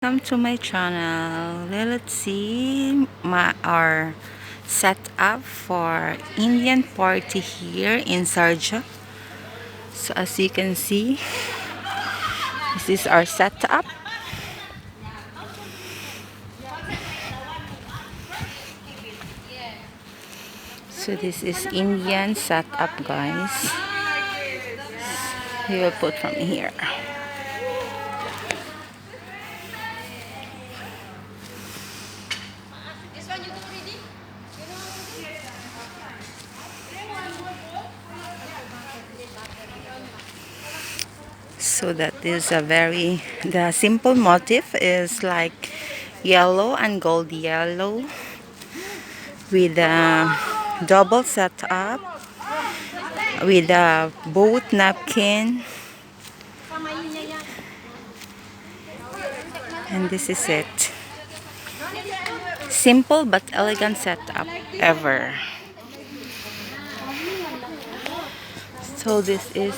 Welcome to my channel. Let's see our setup for Indian party here in Sharjah. So as you can see, this is our setup. So this is Indian setup, guys. We will put from here. So that is the simple motif is like yellow and gold yellow with a double setup with a boat napkin, and this is it. Simple but elegant setup ever. So this is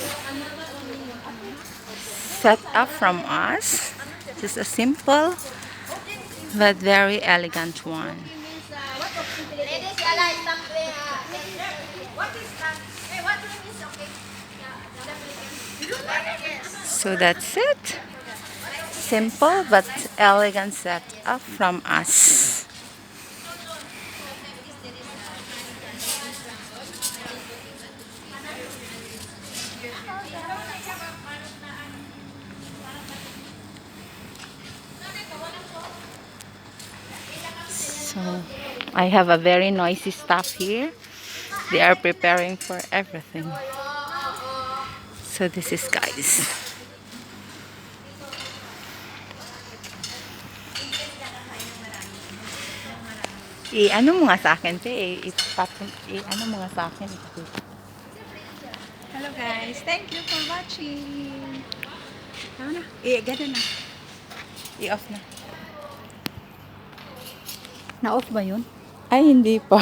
set up from us. Just a simple but very elegant one. So that's it. Simple but elegant setup from us. So I have a very noisy staff here. They are preparing for everything. So this is guys. I-ano mo nga sa akin, te? I-ano mo nga sa akin. Hello guys, thank you for watching. Ano na? Ganun na. I-off na. Na-off ba yun? Ay, hindi pa.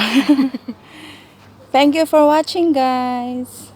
Thank you for watching, guys.